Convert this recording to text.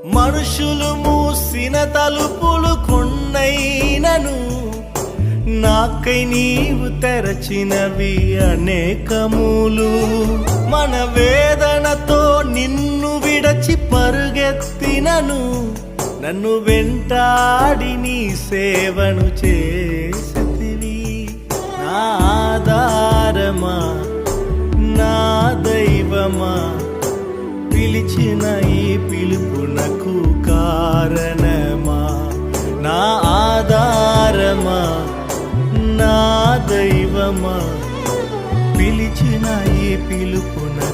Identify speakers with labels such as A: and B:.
A: మనుషులు మూసిన తలుపులు కొన్నైనను నాకై నీవు తెరచినవి అనేకములు. మన వేదనతో నిన్ను విడచి పరుగెత్తినను నన్ను వెంటాడి నీ సేవను చేసితివి. నా ఆధారమా, నా దైవమా, పిలిచిన ఈ పిలుపునకు కారణమా. నా ఆధారమా, నా దైవమా, పిలిచిన ఈ పిలుపునకు